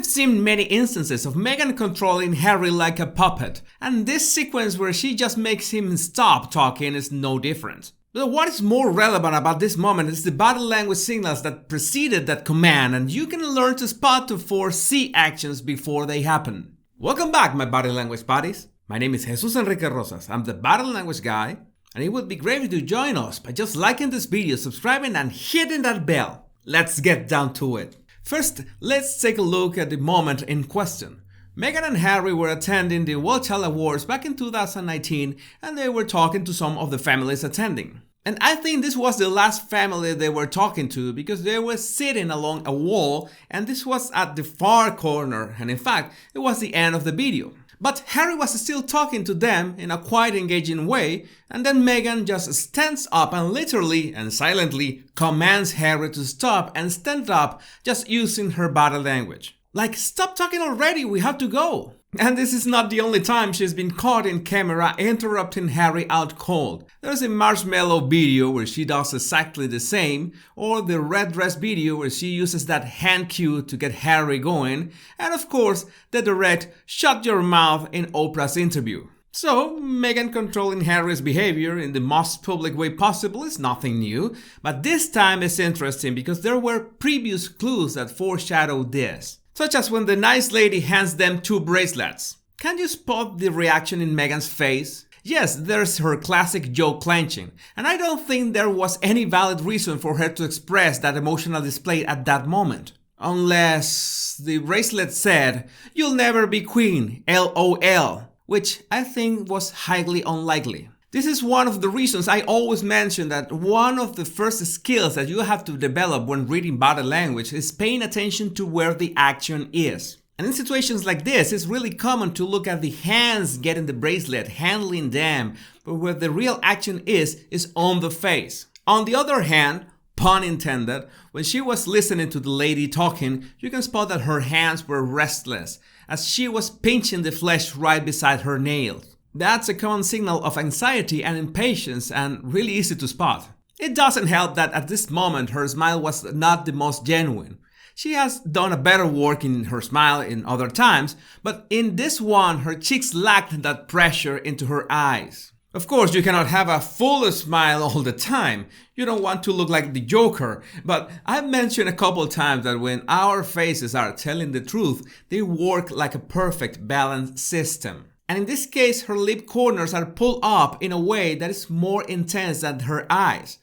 We've seen many instances of Meghan controlling Harry like a puppet, and this sequence where she just makes him stop talking is no different. But what is more relevant about this moment is the body language signals that preceded that command, and you can learn to spot to foresee actions before they happen. Welcome back, my body language buddies. My name is Jesus Enrique Rosas. I'm the body language guy, and it would be great if you join us by just liking this video, subscribing, and hitting that bell. Let's get down to it. First, let's take a look at the moment in question. Meghan and Harry were attending the World Child Awards back in 2019, and they were talking to some of the families attending. And I think this was the last family they were talking to because they were sitting along a wall, and this was at the far corner, and in fact, it was the end of the video. But Harry was still talking to them in a quite engaging way, and then Meghan just stands up and literally and silently commands Harry to stop and stand up just using her body language. Like, stop talking already, we have to go. And this is not the only time she's been caught in camera interrupting Harry out cold. There's a marshmallow video where she does exactly the same, or the red dress video where she uses that hand cue to get Harry going, and of course the direct shut your mouth in Oprah's interview. So, Meghan controlling Harry's behavior in the most public way possible is nothing new, but this time it's interesting because there were previous clues that foreshadowed this. Such as when the nice lady hands them 2 bracelets. Can you spot the reaction in Meghan's face? Yes, there's her classic jaw clenching, and I don't think there was any valid reason for her to express that emotional display at that moment. Unless the bracelet said, "You'll never be queen, LOL," which I think was highly unlikely. This is one of the reasons I always mention that one of the first skills that you have to develop when reading body language is paying attention to where the action is. And in situations like this, it's really common to look at the hands getting the bracelet, handling them, but where the real action is on the face. On the other hand, pun intended, when she was listening to the lady talking, you can spot that her hands were restless, as she was pinching the flesh right beside her nails. That's a common signal of anxiety and impatience and really easy to spot. It doesn't help that at this moment her smile was not the most genuine. She has done a better work in her smile in other times, but in this one her cheeks lacked that pressure into her eyes. Of course, you cannot have a full smile all the time. You don't want to look like the Joker, but I've mentioned a couple times that when our faces are telling the truth, they work like a perfect balanced system. And in this case, her lip corners are pulled up in a way that is more intense than her eyes.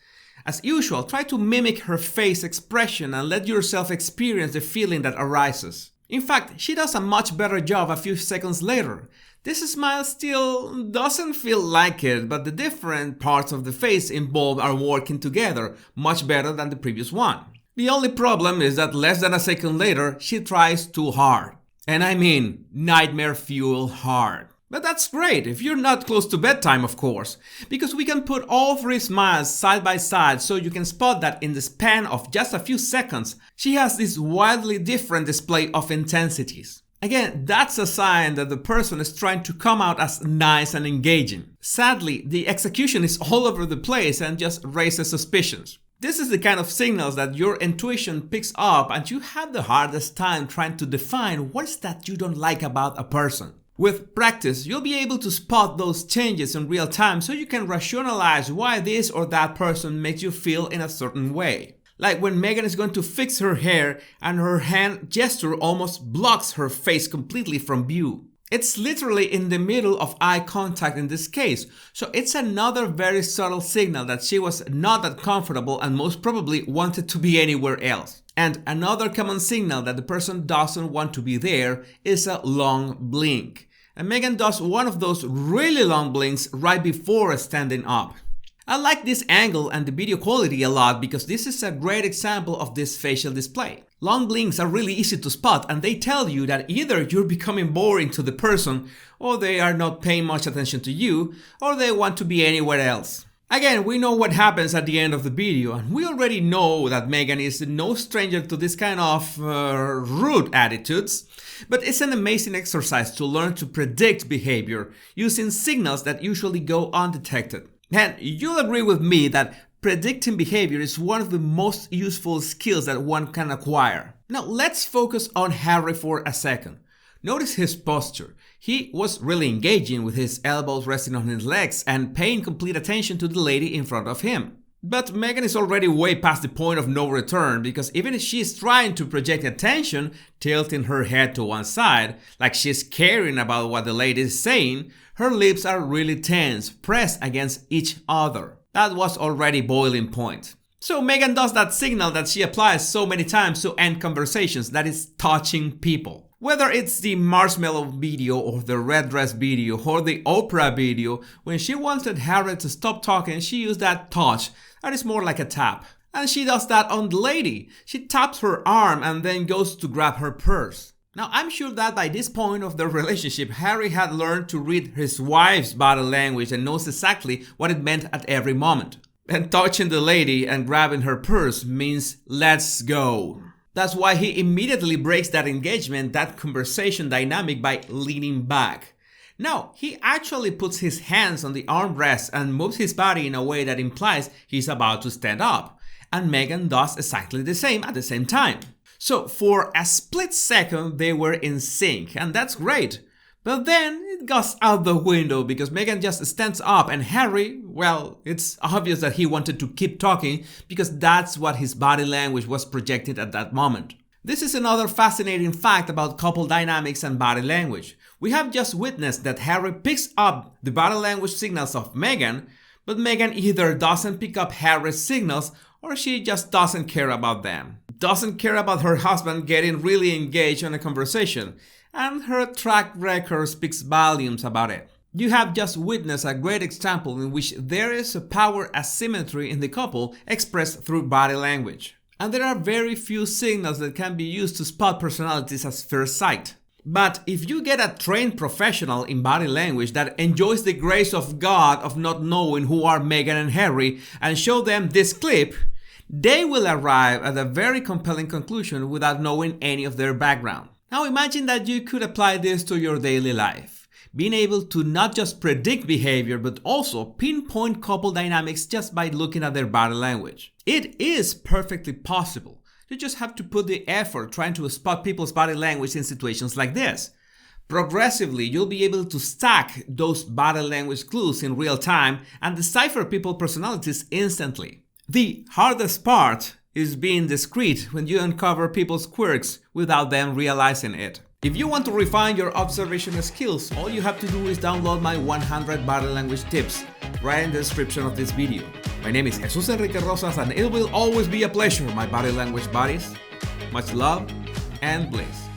As usual, try to mimic her face expression and let yourself experience the feeling that arises. In fact, she does a much better job a few seconds later. This smile still doesn't feel like it, but the different parts of the face involved are working together much better than the previous one. The only problem is that less than a second later, she tries too hard. And I mean, nightmare fuel hard. But that's great if you're not close to bedtime, of course, because we can put all 3 smiles side by side so you can spot that in the span of just a few seconds, she has this wildly different display of intensities. Again, that's a sign that the person is trying to come out as nice and engaging. Sadly, the execution is all over the place and just raises suspicions. This is the kind of signals that your intuition picks up, and you have the hardest time trying to define what is that you don't like about a person. With practice, you'll be able to spot those changes in real time so you can rationalize why this or that person makes you feel in a certain way. Like when Meghan is going to fix her hair and her hand gesture almost blocks her face completely from view. It's literally in the middle of eye contact in this case, so it's another very subtle signal that she was not that comfortable and most probably wanted to be anywhere else. And another common signal that the person doesn't want to be there is a long blink. And Meghan does one of those really long blinks right before standing up. I like this angle and the video quality a lot because this is a great example of this facial display. Long blinks are really easy to spot, and they tell you that either you're becoming boring to the person, or they are not paying much attention to you, or they want to be anywhere else. Again, we know what happens at the end of the video, and we already know that Meghan is no stranger to this kind of rude attitudes, but it's an amazing exercise to learn to predict behavior using signals that usually go undetected. And you'll agree with me that predicting behavior is one of the most useful skills that one can acquire. Now let's focus on Harry for a second. Notice his posture. He was really engaging with his elbows resting on his legs and paying complete attention to the lady in front of him. But Meghan is already way past the point of no return, because even if she is trying to project attention, tilting her head to one side, like she's caring about what the lady is saying, her lips are really tense, pressed against each other. That was already boiling point. So Meghan does that signal that she applies so many times to end conversations, that is touching people. Whether it's the marshmallow video or the red dress video or the Oprah video, when she wanted Harry to stop talking, she used that touch. That is more like a tap. And she does that on the lady. She taps her arm and then goes to grab her purse. Now, I'm sure that by this point of their relationship, Harry had learned to read his wife's body language and knows exactly what it meant at every moment. And touching the lady and grabbing her purse means let's go. That's why he immediately breaks that engagement, that conversation dynamic, by leaning back. No, he actually puts his hands on the armrest and moves his body in a way that implies he's about to stand up. And Meghan does exactly the same at the same time. So for a split second they were in sync, and that's great. But then it goes out the window because Meghan just stands up and Harry, well, it's obvious that he wanted to keep talking because that's what his body language was projected at that moment. This is another fascinating fact about couple dynamics and body language. We have just witnessed that Harry picks up the body language signals of Meghan, but Meghan either doesn't pick up Harry's signals or she just doesn't care about them. Doesn't care about her husband getting really engaged in a conversation, and her track record speaks volumes about it. You have just witnessed a great example in which there is a power asymmetry in the couple expressed through body language. And there are very few signals that can be used to spot personalities at first sight. But if you get a trained professional in body language that enjoys the grace of God of not knowing who are Meghan and Harry and show them this clip, they will arrive at a very compelling conclusion without knowing any of their background. Now imagine that you could apply this to your daily life, being able to not just predict behavior but also pinpoint couple dynamics just by looking at their body language. It is perfectly possible. You just have to put the effort trying to spot people's body language in situations like this. Progressively, you'll be able to stack those body language clues in real time and decipher people's personalities instantly. The hardest part is being discreet when you uncover people's quirks without them realizing it. If you want to refine your observation skills, all you have to do is download my 100 body language tips right in the description of this video. My name is Jesus Enrique Rosas and it will always be a pleasure, my body language buddies. Much love and bliss.